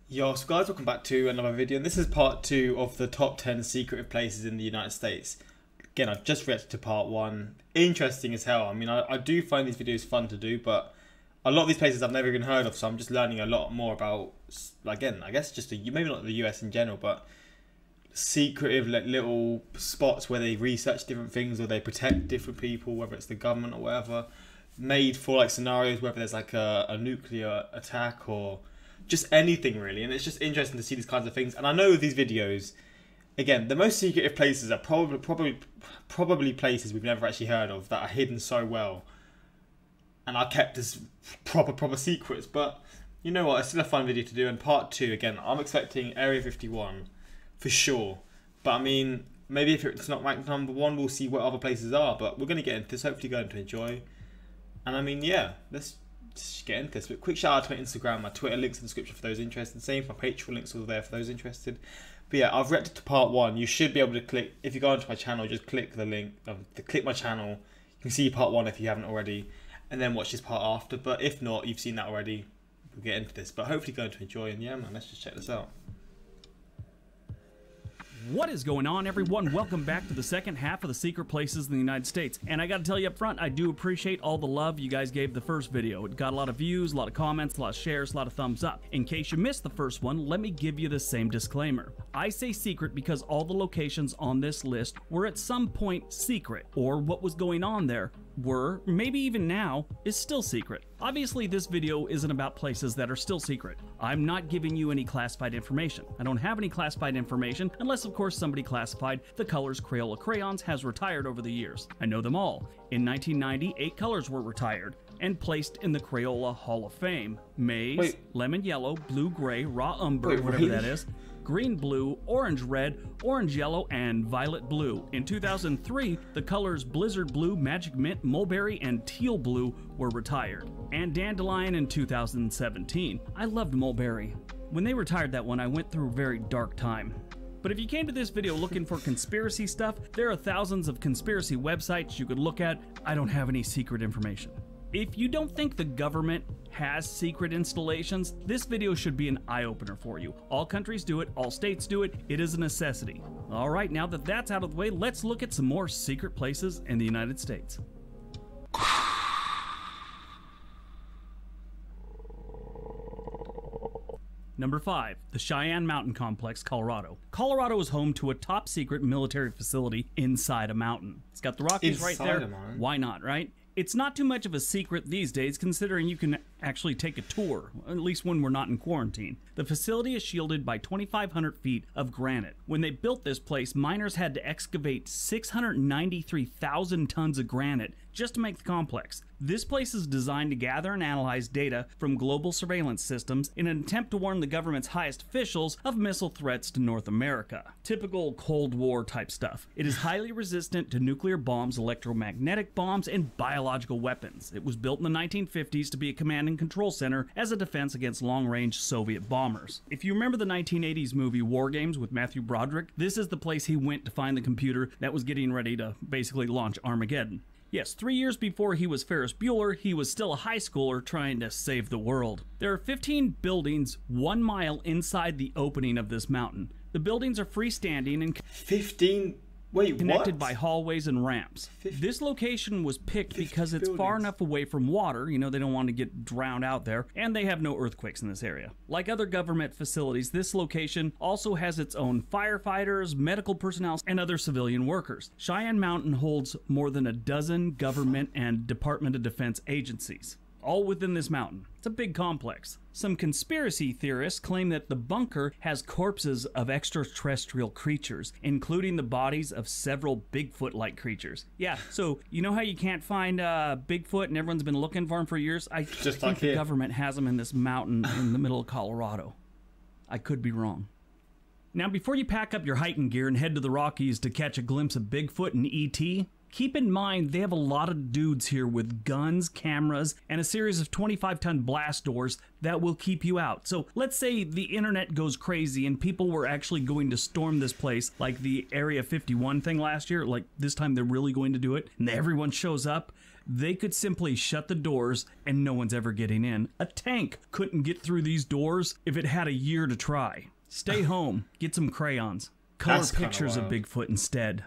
Yo, so guys, welcome back to another video, and this is part 2 of the top 10 secretive places in the United States. Again, I've just reacted to part 1. Interesting as hell. I mean, I do find these videos fun to do, but a lot of these places I've never even heard of, so I'm just learning a lot more about, again, I guess just maybe not the US in general, but secretive little spots where they research different things or they protect different people, whether it's the government or whatever, made for like scenarios, whether there's like a nuclear attack or just anything really. And it's just interesting to see these kinds of things. And I know these videos, again, the most secretive places are probably places we've never actually heard of, that are hidden so well and are kept as proper secrets. But you know what, it's still a fun video to do. And part 2, again, I'm expecting Area 51 for sure. But I mean, maybe if it's not ranked number 1, we'll see what other places are. But we're going to get into this, hopefully going to enjoy. And I mean, yeah, let's just get into this. But quick shout out to my Instagram, my Twitter, links in the description for those interested. Same for my Patreon, links all there for those interested. But yeah, I've reacted to part 1. You should be able to click, if you go onto my channel, just click the link, click my channel. You can see part 1 if you haven't already, and then watch this part after. But if not, you've seen that already, we'll get into this. But hopefully going to enjoy, and yeah man, let's just check this out. What is going on, everyone? Welcome back to the second half of the secret places in the United States. And I gotta tell you up front, I do appreciate all the love you guys gave the first video. It got a lot of views, a lot of comments, a lot of shares, a lot of thumbs up. In case you missed the first one, let me give you the same disclaimer. I say secret because all the locations on this list were at some point secret, or what was going on there were, maybe even now, is still secret. Obviously, this video isn't about places that are still secret. I'm not giving you any classified information. I don't have any classified information, unless of course somebody classified the colors Crayola crayons has retired over the years. I know them all. In 1990, 8 colors were retired and placed in the Crayola Hall of Fame. Maize, lemon yellow, blue gray, raw umber, whatever that is, green blue, orange red, orange yellow, and violet blue. In 2003, the colors blizzard blue, magic mint, mulberry, and teal blue were retired. And dandelion in 2017. I loved mulberry. When they retired that one, I went through a very dark time. But if you came to this video looking for conspiracy stuff, there are thousands of conspiracy websites you could look at. I don't have any secret information. If you don't think the government has secret installations, this video should be an eye-opener for you. All countries do it, all states do it, it is a necessity. Alright, now that that's out of the way, let's look at some more secret places in the United States. Number 5, the Cheyenne Mountain Complex, Colorado. Colorado is home to a top secret military facility inside a mountain. It's got the Rockies right there. Why not, right? It's not too much of a secret these days, considering you can actually take a tour, at least when we're not in quarantine. The facility is shielded by 2,500 feet of granite. When they built this place, miners had to excavate 693,000 tons of granite just to make the complex. This place is designed to gather and analyze data from global surveillance systems in an attempt to warn the government's highest officials of missile threats to North America. Typical Cold War type stuff. It is highly resistant to nuclear bombs, electromagnetic bombs, and biological weapons. It was built in the 1950s to be a command and control center as a defense against long-range Soviet bombers. If you remember the 1980s movie War Games with Matthew Broderick, this is the place he went to find the computer that was getting ready to basically launch Armageddon. Yes, 3 years before he was Ferris Bueller, he was still a high schooler trying to save the world. There are 15 buildings 1 mile inside the opening of this mountain. The buildings are freestanding and 15? Wait, connected by hallways and ramps. This location was picked because it's far enough away from water, you know, they don't want to get drowned out there, and they have no earthquakes in this area. Like other government facilities, this location also has its own firefighters, medical personnel, and other civilian workers. Cheyenne Mountain holds more than a dozen government and Department of Defense agencies, all within this mountain. It's a big complex. Some conspiracy theorists claim that the bunker has corpses of extraterrestrial creatures, including the bodies of several Bigfoot-like creatures. Yeah, so you know how you can't find Bigfoot and everyone's been looking for him for years? I think the government has them in this mountain in the middle of Colorado. I could be wrong. Now, before you pack up your hiking gear and head to the Rockies to catch a glimpse of Bigfoot and E.T., keep in mind they have a lot of dudes here with guns, cameras, and a series of 25-ton blast doors that will keep you out. So let's say the internet goes crazy and people were actually going to storm this place like the Area 51 thing last year, like this time they're really going to do it, and everyone shows up. they could simply shut the doors and no one's ever getting in. A tank couldn't get through these doors if it had a year to try. Stay home, get some crayons, color pictures of Bigfoot instead.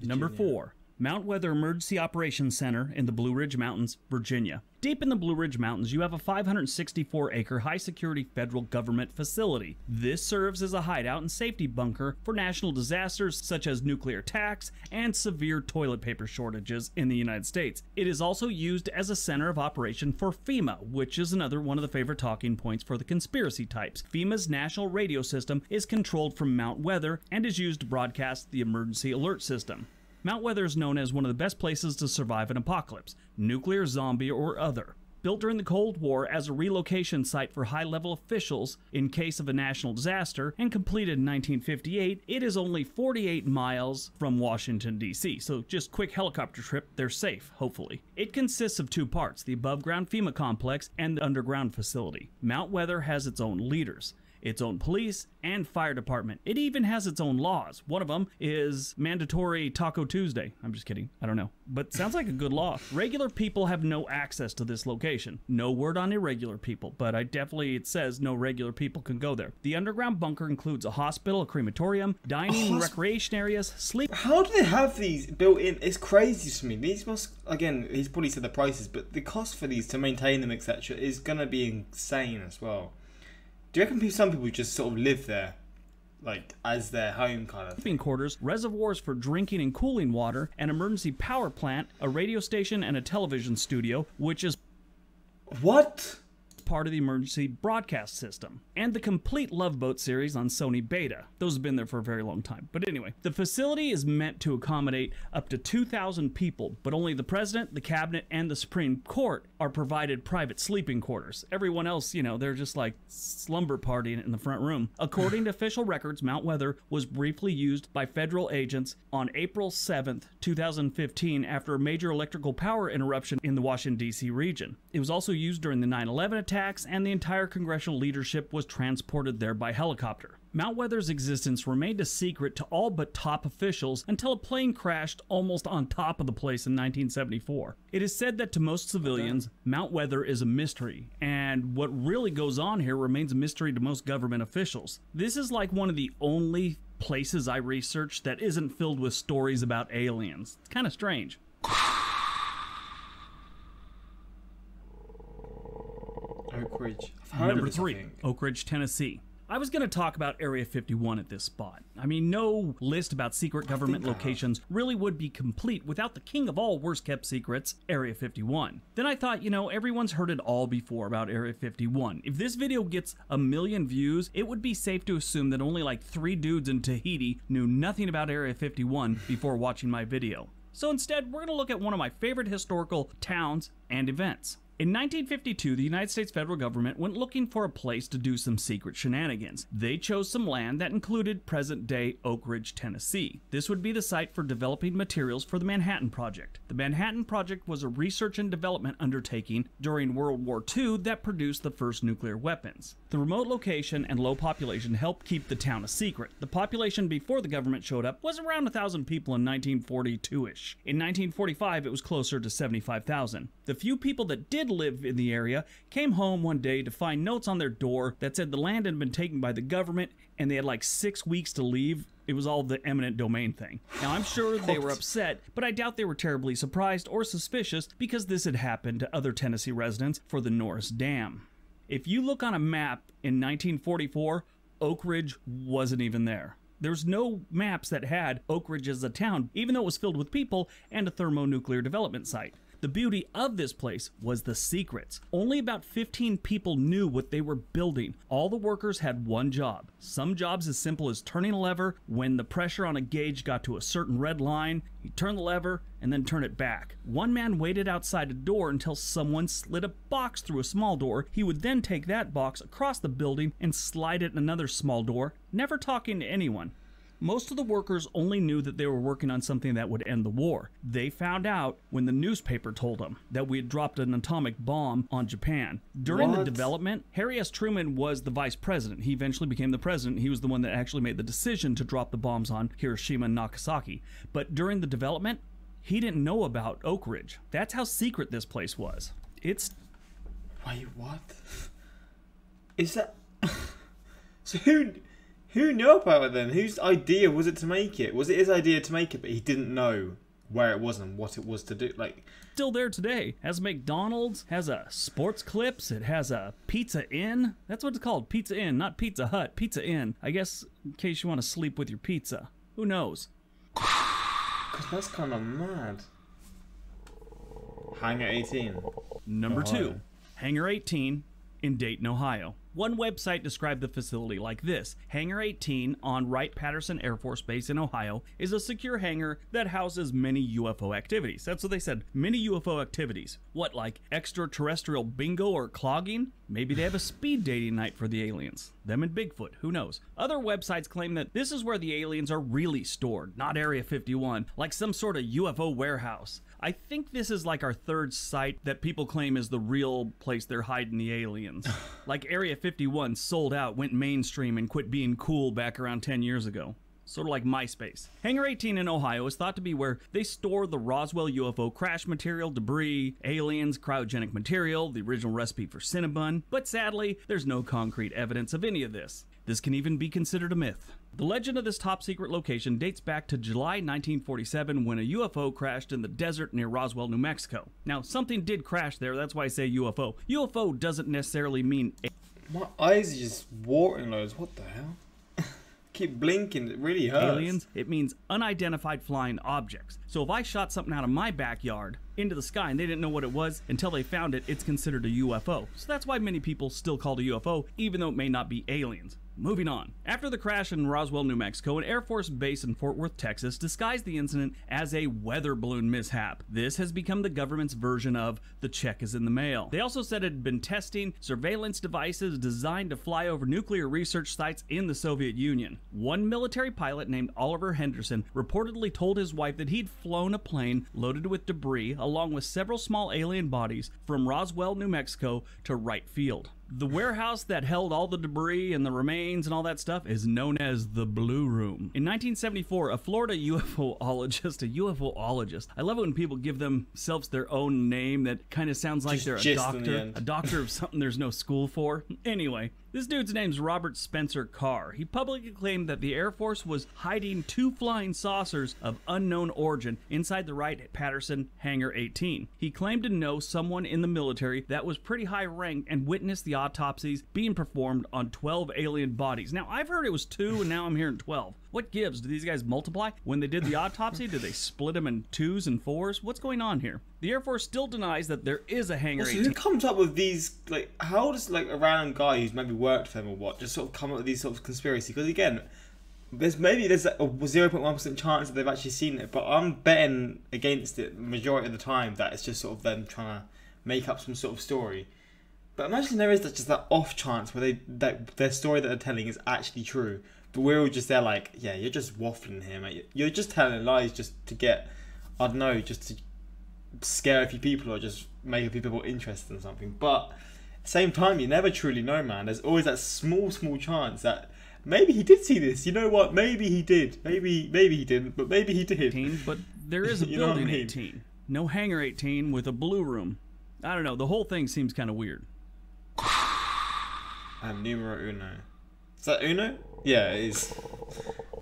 Number 4. Mount Weather Emergency Operations Center in the Blue Ridge Mountains, Virginia. Deep in the Blue Ridge Mountains, you have a 564-acre high-security federal government facility. This serves as a hideout and safety bunker for national disasters such as nuclear attacks and severe toilet paper shortages in the United States. It is also used as a center of operation for FEMA, which is another one of the favorite talking points for the conspiracy types. FEMA's national radio system is controlled from Mount Weather and is used to broadcast the emergency alert system. Mount Weather is known as one of the best places to survive an apocalypse, nuclear, zombie, or other. Built during the Cold War as a relocation site for high-level officials in case of a national disaster, and completed in 1958, it is only 48 miles from Washington, D.C., so just quick helicopter trip, they're safe, hopefully. It consists of 2 parts, the above-ground FEMA complex and the underground facility. Mount Weather has its own leaders, its own police and fire department. It even has its own laws. One of them is mandatory Taco Tuesday. I'm just kidding. I don't know. But sounds like a good law. Regular people have no access to this location. No word on irregular people, but it says no regular people can go there. The underground bunker includes a hospital, a crematorium, dining and recreation areas, sleep. How do they have these built in? It's crazy to me. These must, again, he's probably said the prices, but the cost for these to maintain them, etc., is going to be insane as well. Do you reckon some people just sort of live there, like, as their home kind of sleeping quarters, reservoirs for drinking and cooling water, an emergency power plant, a radio station, and a television studio, which is what? Part of the emergency broadcast system, and the complete Love Boat series on Sony Beta. Those have been there for a very long time. But anyway, the facility is meant to accommodate up to 2,000 people, but only the president, the cabinet, and the Supreme Court are provided private sleeping quarters. Everyone else, you know, they're just like slumber partying in the front room. According to official records, Mount Weather was briefly used by federal agents on April 7th, 2015 after a major electrical power interruption in the Washington, D.C. region. It was also used during the 9/11 attack, and the entire congressional leadership was transported there by helicopter. Mount Weather's existence remained a secret to all but top officials until a plane crashed almost on top of the place in 1974. It is said that to most civilians, Mount Weather is a mystery, and what really goes on here remains a mystery to most government officials. This is like one of the only places I researched that isn't filled with stories about aliens. It's kind of strange. Oak Ridge. I've heard Number of this, 3, Oak Ridge, Tennessee. I was going to talk about Area 51 at this spot. I mean, no list about secret government locations really would be complete without the king of all worst-kept secrets, Area 51. Then I thought, you know, everyone's heard it all before about Area 51. If this video gets 1 million views, it would be safe to assume that only like 3 dudes in Tahiti knew nothing about Area 51 before watching my video. So instead, we're going to look at one of my favorite historical towns and events. In 1952, the United States federal government went looking for a place to do some secret shenanigans. They chose some land that included present-day Oak Ridge, Tennessee. This would be the site for developing materials for the Manhattan Project. The Manhattan Project was a research and development undertaking during World War II that produced the first nuclear weapons. The remote location and low population helped keep the town a secret. The population before the government showed up was around 1,000 people in 1942-ish. In 1945, it was closer to 75,000. The few people that did live in the area came home one day to find notes on their door that said the land had been taken by the government and they had like 6 weeks to leave. It was all the eminent domain thing. Now, I'm sure they were upset, but I doubt they were terribly surprised or suspicious because this had happened to other Tennessee residents for the Norris Dam. If you look on a map in 1944, Oak Ridge wasn't even there. There's no maps that had Oak Ridge as a town, even though it was filled with people and a thermonuclear development site. The beauty of this place was the secrets. Only about 15 people knew what they were building. All the workers had one job. Some jobs as simple as turning a lever. When the pressure on a gauge got to a certain red line, he'd turn the lever and then turn it back. One man waited outside a door until someone slid a box through a small door. He would then take that box across the building and slide it in another small door, never talking to anyone. Most of the workers only knew that they were working on something that would end the war. They found out when the newspaper told them that we had dropped an atomic bomb on Japan. During the development, Harry S. Truman was the vice president. He eventually became the president. He was the one that actually made the decision to drop the bombs on Hiroshima and Nagasaki. But during the development, he didn't know about Oak Ridge. That's how secret this place was. It's... Wait, what? Is that... So who knew about it then? Whose idea was it to make it? Was it his idea to make it, but he didn't know where it was and what it was to do? Like, still there today. Has McDonald's, has a Sports Clips, it has a Pizza Inn. That's what it's called, Pizza Inn, not Pizza Hut, Pizza Inn. I guess in case you want to sleep with your pizza. Who knows? Because that's kind of mad. Hangar 18. Number 2, Hangar 18 in Dayton, Ohio. One website described the facility like this: Hangar 18 on Wright-Patterson Air Force Base in Ohio is a secure hangar that houses many UFO activities. That's what they said, many UFO activities. What, like extraterrestrial bingo or clogging? Maybe they have a speed dating night for the aliens. Them and Bigfoot, who knows? Other websites claim that this is where the aliens are really stored, not Area 51, like some sort of UFO warehouse. I think this is like our third site that people claim is the real place they're hiding the aliens. Like Area 51 sold out, went mainstream, and quit being cool back around 10 years ago. Sort of like MySpace. Hangar 18 in Ohio is thought to be where they store the Roswell UFO crash material, debris, aliens, cryogenic material, the original recipe for Cinnabon, but sadly, there's no concrete evidence of any of this. This can even be considered a myth. The legend of this top-secret location dates back to July 1947 when a UFO crashed in the desert near Roswell, New Mexico. Now, something did crash there, that's why I say UFO. UFO doesn't necessarily mean... My eyes are just watering loads, what the hell? Keep blinking, it really hurts. Aliens, it means unidentified flying objects. So if I shot something out of my backyard into the sky and they didn't know what it was until they found it, it's considered a UFO. So that's why many people still call it a UFO, even though it may not be aliens. Moving on. After the crash in Roswell, New Mexico, an Air Force base in Fort Worth, Texas, disguised the incident as a weather balloon mishap. This has become the government's version of the check is in the mail. They also said it had been testing surveillance devices designed to fly over nuclear research sites in the Soviet Union. One military pilot named Oliver Henderson reportedly told his wife that he'd flown a plane loaded with debris along with several small alien bodies from Roswell, New Mexico to Wright Field. The warehouse that held all the debris and the remains and all that stuff is known as the Blue Room. In 1974, a Florida UFOologist, I love it when people give themselves their own name that kind of sounds like they're a doctor of something there's no school for. Anyway, this dude's name's Robert Spencer Carr. He publicly claimed that the Air Force was hiding 2 flying saucers of unknown origin inside the Wright-Patterson Hangar 18. He claimed to know someone in the military that was pretty high ranked and witnessed the autopsies being performed on 12 alien bodies. Now, I've heard it was 2 and now I'm hearing 12. What gives? Do these guys multiply? When they did the autopsy, did they split them in 2s and 4s? What's going on here? The Air Force still denies that there is a Hangar 18. Who comes up with these, like, how does, like, a random guy who's maybe worked for them or what, just sort of come up with these sort of conspiracy? Because, again, there's a 0.1% chance that they've actually seen it, but I'm betting against it the majority of the time that it's just sort of them trying to make up some sort of story. But imagine there is just that off chance where their story that they're telling is actually true, but we're all just there like, yeah, you're just waffling here, mate. You're just telling lies just to get, I don't know, just to scare a few people or just make a few people interested in something. But at the same time, you never truly know, man. There's always that small chance that maybe he did see this. You know what? Maybe he did. Maybe he didn't, but maybe he did. 18, but there is a building 18. No Hangar 18 with a Blue Room. I don't know. The whole thing seems kind of weird. And numero uno. Is that uno? Yeah, it is.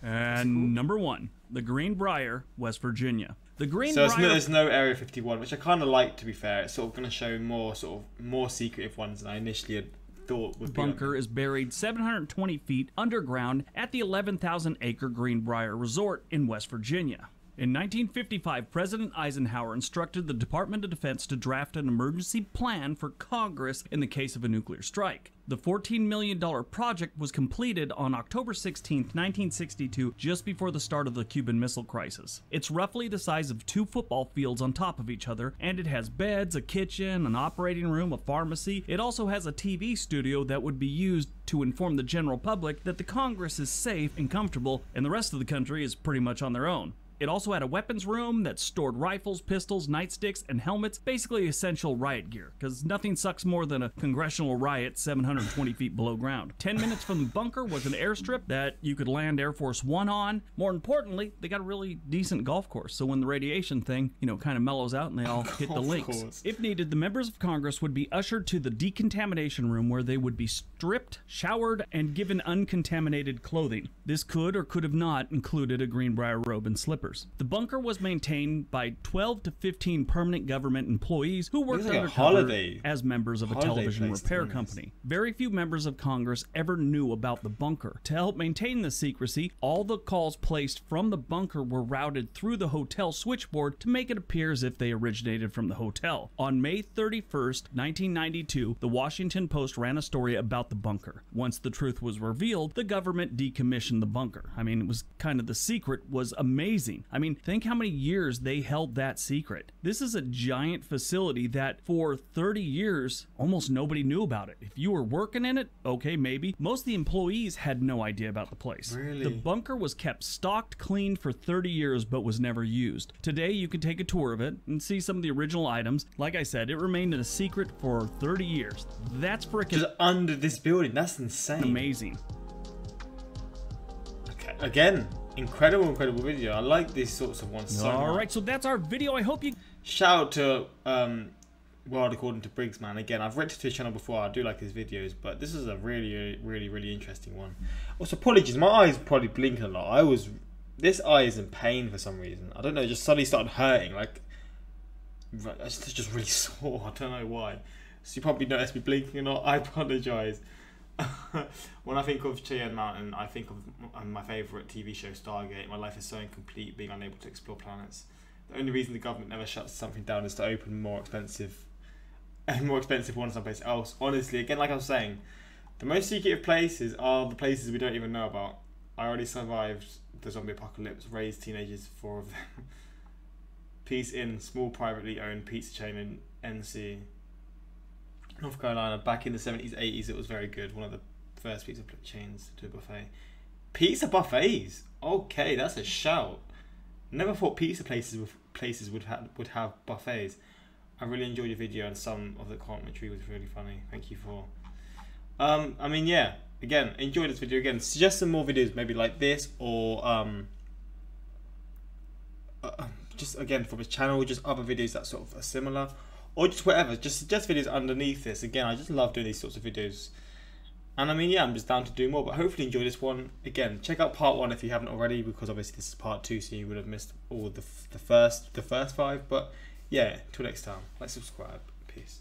And number 1, the Green Briar, West Virginia. The Green Briar. So there's no Area 51, which I kind of like, to be fair. It's sort of going to show more secretive ones than I initially had thought would be. Bunker is buried 720 feet underground at the 11,000-acre Green Briar Resort in West Virginia. In 1955, President Eisenhower instructed the Department of Defense to draft an emergency plan for Congress in the case of a nuclear strike. The $14 million project was completed on October 16, 1962, just before the start of the Cuban Missile Crisis. It's roughly the size of 2 football fields on top of each other, and it has beds, a kitchen, an operating room, a pharmacy. It also has a TV studio that would be used to inform the general public that the Congress is safe and comfortable, and the rest of the country is pretty much on their own. It also had a weapons room that stored rifles, pistols, nightsticks, and helmets, basically essential riot gear, because nothing sucks more than a congressional riot 720 feet below ground. 10 minutes from the bunker was an airstrip that you could land Air Force One on. More importantly, they got a really decent golf course, so when the radiation thing, kind of mellows out and they all hit the links. If needed, the members of Congress would be ushered to the decontamination room where they would be stripped, showered, and given uncontaminated clothing. This could or could have not included a Greenbrier robe and slippers. The bunker was maintained by 12 to 15 permanent government employees who worked undercover as members of a television repair company. Very few members of Congress ever knew about the bunker. To help maintain the secrecy, all the calls placed from the bunker were routed through the hotel switchboard to make it appear as if they originated from the hotel. On May 31st, 1992, the Washington Post ran a story about the bunker. Once the truth was revealed, the government decommissioned the bunker. It was kind of the secret was amazing. Think how many years they held that secret. This is a giant facility that for 30 years, almost nobody knew about it. If you were working in it, okay, maybe. Most of the employees had no idea about the place. Really? The bunker was kept stocked, cleaned for 30 years, but was never used. Today, you can take a tour of it and see some of the original items. Like I said, it remained a secret for 30 years. That's freaking just under this building. That's insane. Amazing. Okay, again. Incredible video. I like these sorts of ones so much. Alright, so that's our video. I hope you... Shout out to World According to Briggs, man. Again, I've reacted to his channel before. I do like his videos, but this is a really interesting one. Also, apologies. My eyes probably blinking a lot. This eye is in pain for some reason. I don't know. It just suddenly started hurting. It's just really sore. I don't know why. So you probably noticed me blinking a lot. I apologise. When I think of Cheyenne Mountain, I think of my favourite TV show, Stargate. My life is so incomplete, being unable to explore planets. The only reason the government never shuts something down is to open more expensive ones someplace else. Honestly, again, like I was saying, the most secretive places are the places we don't even know about. I already survived the zombie apocalypse, raised teenagers, 4 of them. Peace Inn, small privately owned pizza chain in NC. North Carolina, back in the 70s, 80s, it was very good. One of the first pizza chains to a buffet. Pizza buffets? Okay, that's a shout. Never thought pizza places would have buffets. I really enjoyed your video and some of the commentary was really funny. Thank you for... yeah. Again, enjoy this video. Again, suggest some more videos maybe like this or... just again from his channel, just other videos that sort of are similar. Or just whatever, just suggest videos underneath this. Again, I just love doing these sorts of videos. And I'm just down to do more, but hopefully enjoy this one. Again, check out part 1 if you haven't already, because obviously this is part 2, so you would have missed all the first 5. But yeah, till next time, like, subscribe, peace.